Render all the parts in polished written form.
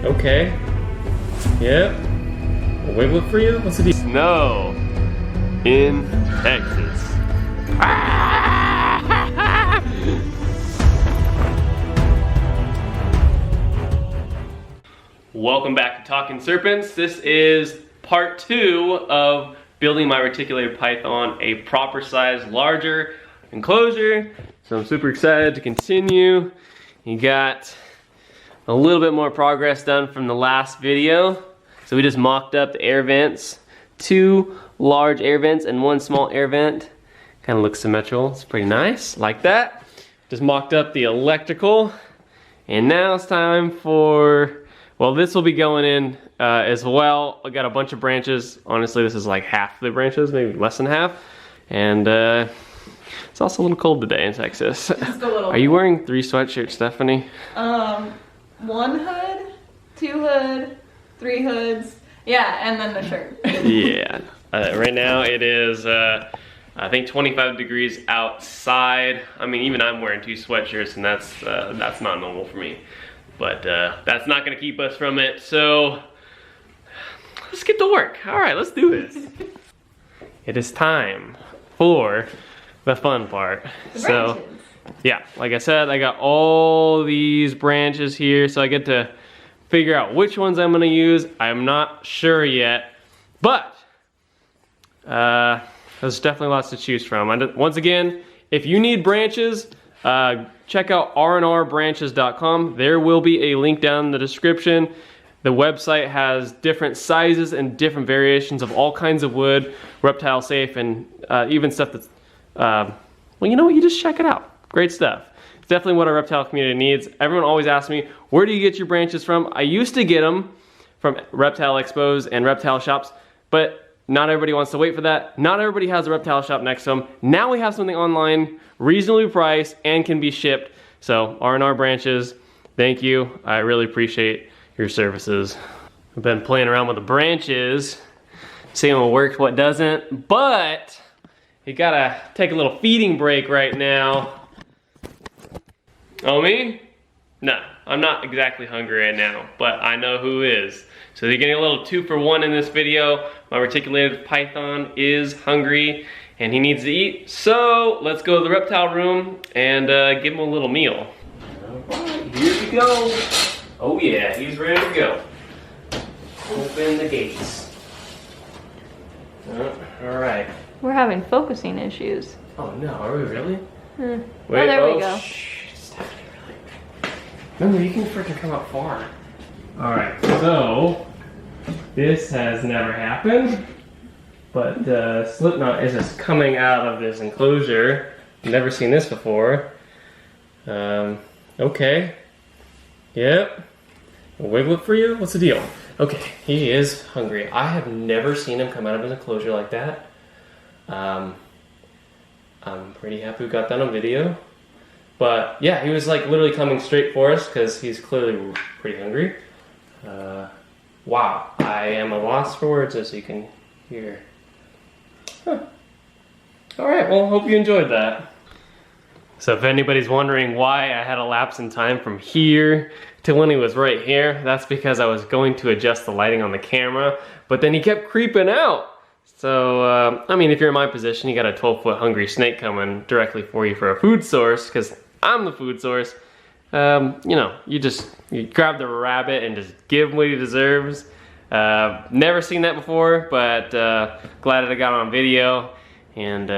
Okay. Yep. A wiggle for you? What's the deal? Snow in Texas. Welcome back to Talking Serpents. This is part 2 of building my reticulated python a proper size, larger enclosure. So I'm super excited to continue. You got a little bit more progress done from the last video. So we just mocked up the air vents, 2 large air vents and 1 small air vent. Kind of looks symmetrical, it's pretty nice, like that. Just mocked up the electrical. And now it's time for, well, this will be going in as well. I got a bunch of branches. Honestly, this is like half the branches, maybe less than half. And it's also a little cold today in Texas. Just a little. Are you wearing 3 sweatshirts, Stephanie? 1 hood, 2 hood, 3 hoods. Yeah, and then the shirt. Yeah. Right now it is, I think 25 degrees outside. I mean, even I'm wearing 2 sweatshirts, and that's not normal for me. But that's not gonna keep us from it. So let's get to work. All right, let's do this. It is time for the fun part. So, yeah, like I said, I got all these branches here, so I get to figure out which ones I'm gonna use. I'm not sure yet, but there's definitely lots to choose from. Once again, if you need branches, check out rnrbranches.com. There will be a link down in the description. The website has different sizes and different variations of all kinds of wood, reptile safe, and even stuff that's, well, you know what, you just check it out. Great stuff. It's definitely what our reptile community needs. Everyone always asks me, where do you get your branches from? I used to get them from reptile expos and reptile shops, but not everybody wants to wait for that. Not everybody has a reptile shop next to them. Now we have something online, reasonably priced, and can be shipped. So R&R Branches, thank you. I really appreciate your services. I've been playing around with the branches, seeing what works, what doesn't, but you gotta take a little feeding break right now. Oh, me? No, I'm not exactly hungry right now, but I know who is. So you're getting a little 2-for-1 in this video. My reticulated python is hungry and he needs to eat. So let's go to the reptile room and give him a little meal. All right, here we go. Oh yeah, he's ready to go. Open the gates. All right. We're having focusing issues. Oh no, are we really? Wait, oh, there we go. Stephanie, really? No, you can freaking come up far. Alright, so this has never happened, but Slipknot is just coming out of this enclosure. Never seen this before. Okay. Yep. A wiggle for you? What's the deal? Okay, he is hungry. I have never seen him come out of his enclosure like that. I'm pretty happy we got that on video. But yeah, he was like literally coming straight for us because he's clearly pretty hungry. Wow, I am a loss for words, as you can hear. Huh. Alright, well, hope you enjoyed that. So if anybody's wondering why I had a lapse in time from here to when he was right here, that's because I was going to adjust the lighting on the camera, but then he kept creeping out. So, I mean, if you're in my position, you got a 12-foot hungry snake coming directly for you for a food source, because I'm the food source. You know, you grab the rabbit and just give him what he deserves. Never seen that before, but glad that I got it on video, and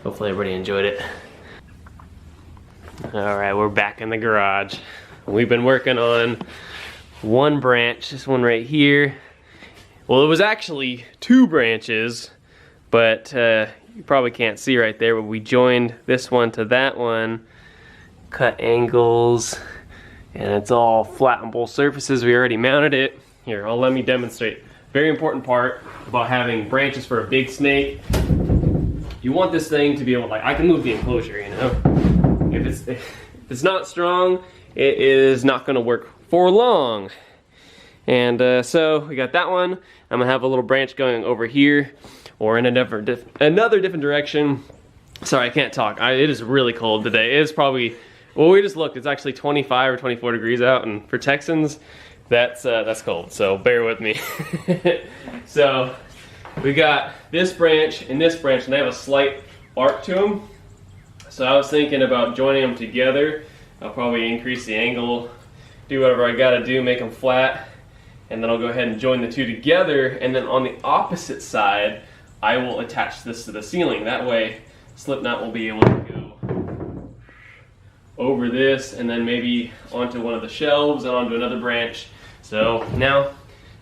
hopefully everybody enjoyed it. Alright, we're back in the garage. We've been working on 1 branch, this one right here. Well, it was actually 2 branches, but you probably can't see right there, but we joined this one to that one, cut angles, and it's all flattable surfaces. We already mounted it. Here, let me demonstrate. Very important part about having branches for a big snake. You want this thing to be able, like, I can move the enclosure, you know? If it's not strong, it is not gonna work for long. And so we got that one. I'm gonna have a little branch going over here or in another different direction. Sorry, I can't talk. It is really cold today. It is probably, well, we just looked, it's actually 25 or 24 degrees out, and for Texans, That's cold, so bear with me. So we got this branch and this branch, and they have a slight arc to them. So I was thinking about joining them together. I'll probably increase the angle, do whatever I gotta do, make them flat, and then I'll go ahead and join the two together, and then on the opposite side, I will attach this to the ceiling. That way, Slipknot will be able to go over this, and then maybe onto one of the shelves and onto another branch. So now,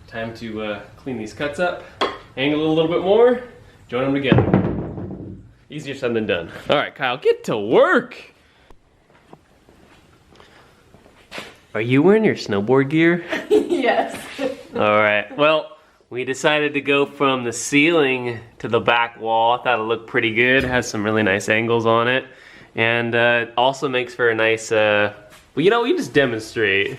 time to clean these cuts up, angle it a little bit more, join them together. Easier said than done. All right, Kyle, get to work. Are you wearing your snowboard gear? Yes. All right, well, we decided to go from the ceiling to the back wall. I thought it looked pretty good, has some really nice angles on it, and also makes for a nice, well, you know, we just demonstrate.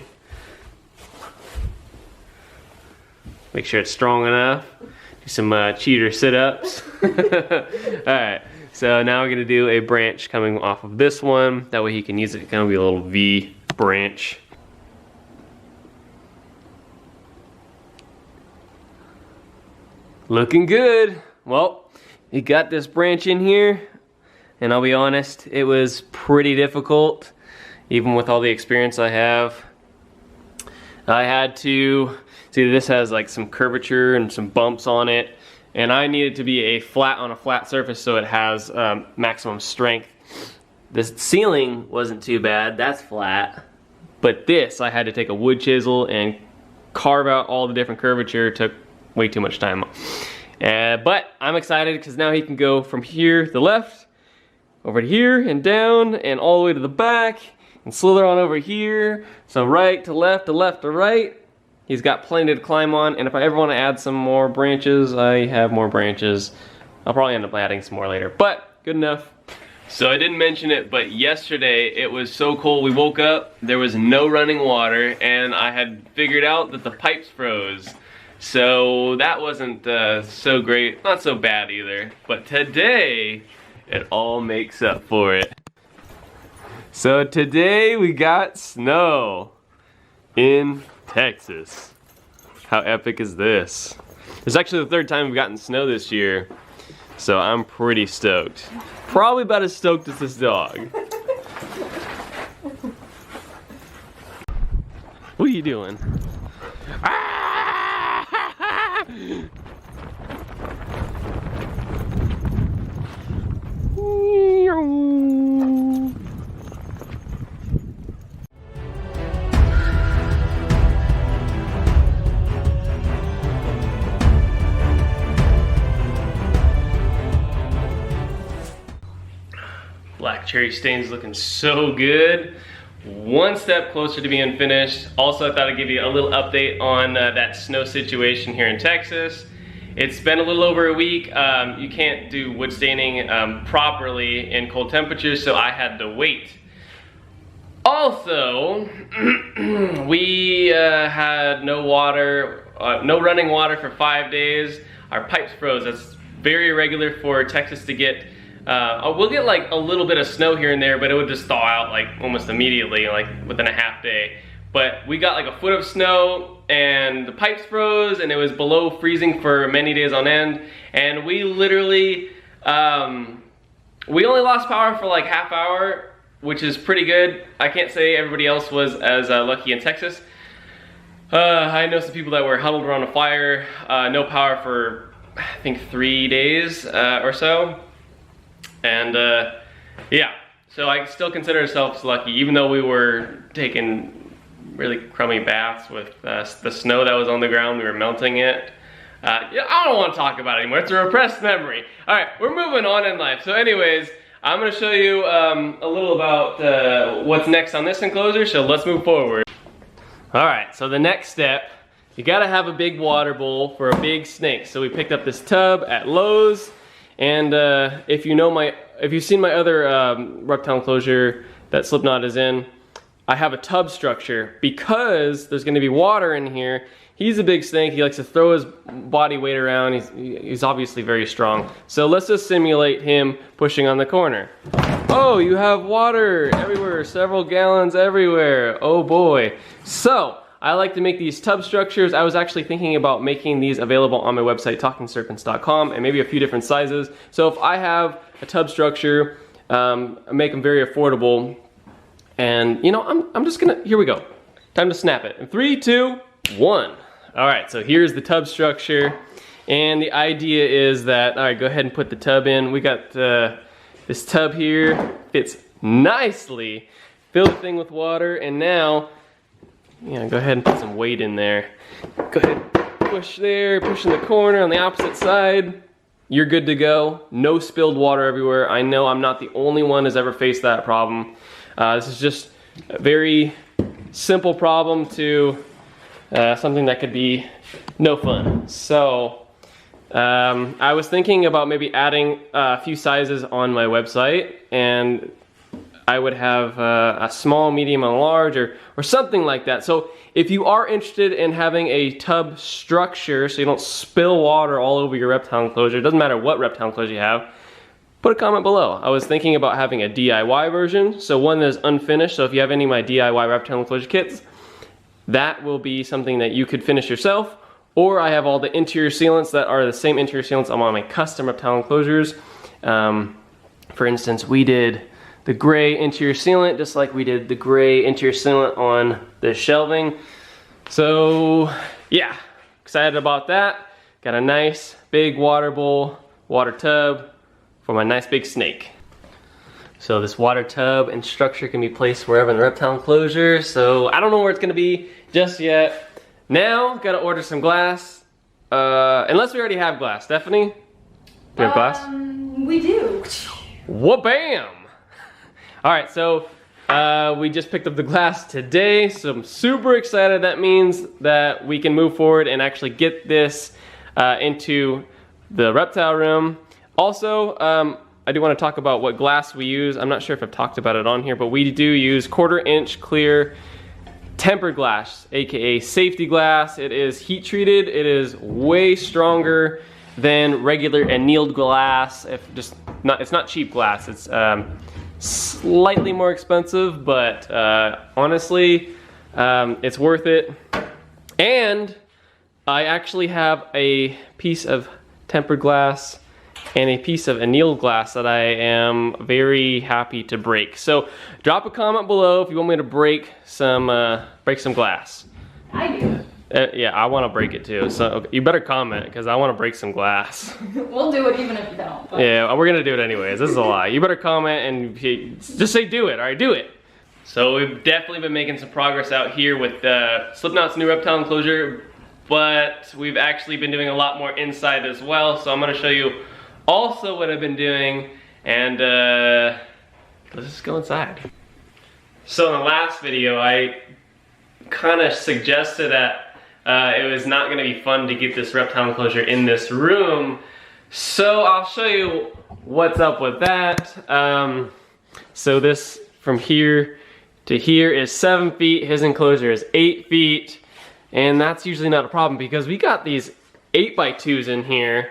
Make sure it's strong enough. Do some cheater sit-ups. Alright, so now we're gonna do a branch coming off of this one. That way he can use it, kind of be a little V branch. Looking good. Well, you got this branch in here, and I'll be honest, it was pretty difficult, even with all the experience I have. I had to, see, this has like some curvature and some bumps on it, and I need it to be on a flat surface so it has maximum strength. This ceiling wasn't too bad, that's flat, but this I had to take a wood chisel and carve out all the different curvature. It took way too much time. But I'm excited because now he can go from here to the left, over to here and down, and all the way to the back, and slither on over here. So right to left to right. He's got plenty to climb on, and if I ever want to add some more branches, I have more branches. I'll probably end up adding some more later, but good enough. So I didn't mention it, but yesterday it was so cold. We woke up, there was no running water, and I had figured out that the pipes froze. So that wasn't so great, not so bad either. But today, it all makes up for it. So today we got snow in Texas. How epic is this? It's actually the third time we've gotten snow this year, so I'm pretty stoked. Probably about as stoked as this dog. What are you doing? Black cherry stain's looking so good. One step closer to being finished. Also, I thought I'd give you a little update on that snow situation here in Texas. It's been a little over a week. You can't do wood staining properly in cold temperatures, so I had to wait. Also, we had no water, no running water for 5 days. Our pipes froze. That's very irregular for Texas to get. We'll get like a little bit of snow here and there, but it would just thaw out like almost immediately, like within a half day. But we got like a foot of snow and the pipes froze, and it was below freezing for many days on end. And we literally, we only lost power for like half hour, which is pretty good. I can't say everybody else was as lucky in Texas. I know some people that were huddled around a fire, no power for I think 3 days or so. And yeah, so I still consider ourselves lucky, even though we were taking really crummy baths with the snow that was on the ground. We were melting it. Yeah, I don't want to talk about it anymore. It's a repressed memory. All right, we're moving on in life. So anyways, I'm going to show you a little about what's next on this enclosure, so let's move forward. All right, so the next step, you got to have a big water bowl for a big snake. So we picked up this tub at Lowe's. And if you've seen my other reptile enclosure that Slipknot is in, I have a tub structure because there's going to be water in here. He's a big snake. He likes to throw his body weight around. He's obviously very strong. So let's just simulate him pushing on the corner. Oh, you have water everywhere, several gallons everywhere. Oh boy. So I like to make these tub structures. I was actually thinking about making these available on my website, talkingserpents.com, and maybe a few different sizes. So if I have a tub structure, I make them very affordable. And you know, I'm just gonna, here we go. Time to snap it. In 3, 2, 1. All right, so here's the tub structure. And the idea is that, all right, go ahead and put the tub in. We got this tub here, fits nicely. Fill the thing with water, and now, yeah, go ahead and put some weight in there. Go ahead, push there, push in the corner on the opposite side. You're good to go. No spilled water everywhere. I know I'm not the only one who's ever faced that problem. This is just a very simple problem to something that could be no fun. So I was thinking about maybe adding a few sizes on my website, and I would have a small, medium, and large, or something like that. So if you are interested in having a tub structure so you don't spill water all over your reptile enclosure, it doesn't matter what reptile enclosure you have, put a comment below. I was thinking about having a DIY version, so one that is unfinished. So if you have any of my DIY reptile enclosure kits, that will be something that you could finish yourself. Or I have all the interior sealants that are the same interior sealants I'm on my custom reptile enclosures. For instance, we did the gray interior sealant, just like we did the gray interior sealant on the shelving. So yeah, excited about that. Got a nice big water bowl, water tub for my nice big snake. So this water tub and structure can be placed wherever in the reptile enclosure. So I don't know where it's gonna be just yet. Now, gotta order some glass. Unless we already have glass. Stephanie? Do we have glass? We do. Wha-bam! Alright, so we just picked up the glass today, so I'm super excited. That means that we can move forward and actually get this into the reptile room. Also, I do want to talk about what glass we use. I'm not sure if I've talked about it on here, but we do use 1/4-inch clear tempered glass, aka safety glass. It is heat treated. It is way stronger than regular annealed glass. It's not cheap glass. It's slightly more expensive, but honestly, it's worth it. And I actually have a piece of tempered glass and a piece of annealed glass that I am very happy to break. So drop a comment below if you want me to break some glass. I do. Yeah, I want to break it too. So you better comment, because I want to break some glass. We'll do it even if you don't. But. Yeah, we're gonna do it anyways. This is a lie. You better comment and just say do it. All right, do it. So we've definitely been making some progress out here with Slipknot's new reptile enclosure, but we've actually been doing a lot more inside as well. So I'm gonna show you also what I've been doing, and let's just go inside. So in the last video, I kind of suggested that it was not going to be fun to get this reptile enclosure in this room. So I'll show you what's up with that. So this from here to here is 7 feet. His enclosure is 8 feet. And that's usually not a problem because we got these 8x2s in here.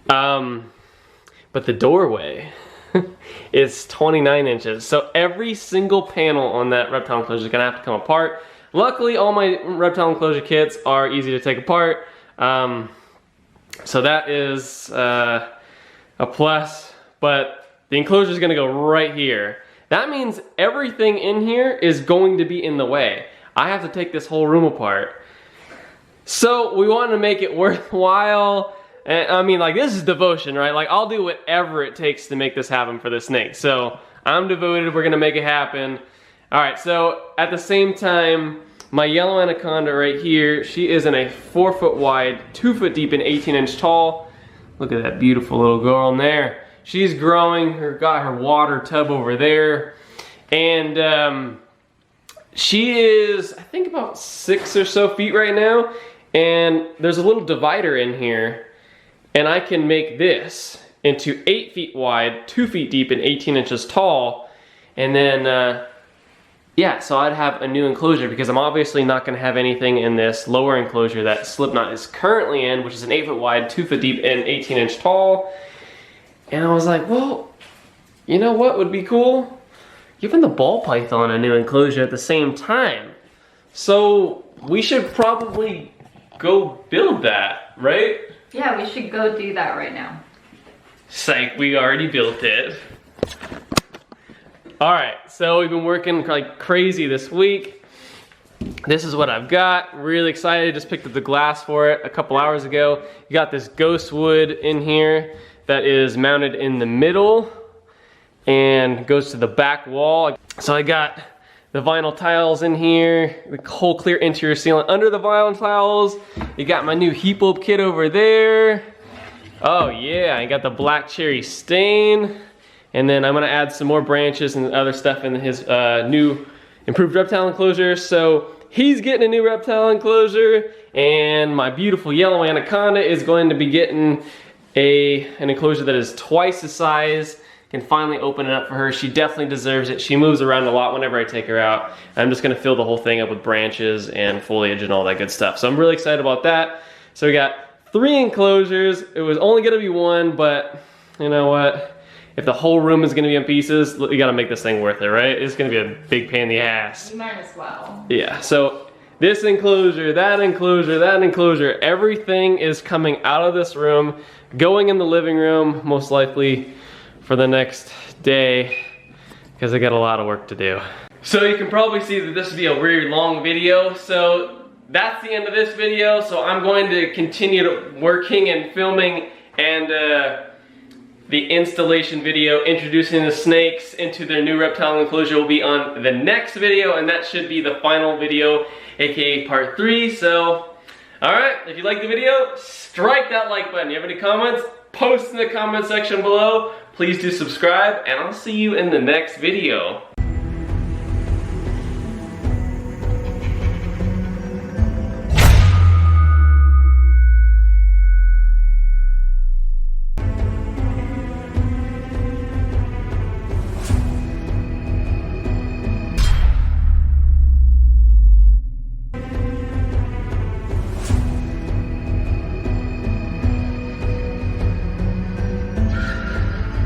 But the doorway is 29 inches. So every single panel on that reptile enclosure is gonna have to come apart. Luckily, all my reptile enclosure kits are easy to take apart. So that is a plus, but the enclosure is gonna go right here. That means everything in here is going to be in the way. I have to take this whole room apart. So we want to make it worthwhile. And I mean, like, this is devotion, right? Like, I'll do whatever it takes to make this happen for this snake. So I'm devoted, we're gonna make it happen. All right, so at the same time, my yellow anaconda right here, she is in a 4 foot wide, 2 foot deep, and 18-inch tall. Look at that beautiful little girl in there. She's growing, got her water tub over there. And she is, I think, about 6 or so feet right now. And there's a little divider in here. And I can make this into 8 feet wide, 2 feet deep, and 18 inches tall. And then, yeah, so I'd have a new enclosure because I'm obviously not gonna have anything in this lower enclosure that Slipknot is currently in, which is an 8 foot wide, 2 foot deep, and 18-inch tall. And I was like, well, you know what would be cool? Giving the ball python a new enclosure at the same time. So we should probably go build that, right? Yeah, we should go do that right now. Psych, we already built it. All right, so we've been working like crazy this week. This is what I've got. Really excited, just picked up the glass for it a couple hours ago. You got this ghost wood in here that is mounted in the middle and goes to the back wall. So I got the vinyl tiles in here, the whole clear interior ceiling under the vinyl tiles. You got my new heat bulb kit over there. Oh yeah, I got the black cherry stain. And then I'm gonna add some more branches and other stuff in his new improved reptile enclosure. So he's getting a new reptile enclosure, and my beautiful yellow anaconda is going to be getting an enclosure that is twice the size. Can finally open it up for her. She definitely deserves it. She moves around a lot whenever I take her out. I'm just gonna fill the whole thing up with branches and foliage and all that good stuff. So I'm really excited about that. So we got 3 enclosures. It was only gonna be 1, but you know what? If the whole room is gonna be in pieces, you gotta make this thing worth it, right? It's gonna be a big pain in the ass. You might as well. Yeah, so this enclosure, that enclosure, that enclosure, everything is coming out of this room, going in the living room, most likely for the next day, because I got a lot of work to do. So you can probably see that this will be a very long video, so that's the end of this video. So I'm going to continue working and filming, and the installation video introducing the snakes into their new reptile enclosure will be on the next video, and that should be the final video, aka part 3. So, alright, if you like the video, strike that like button. You have any comments? Post in the comment section below. Please do subscribe, and I'll see you in the next video.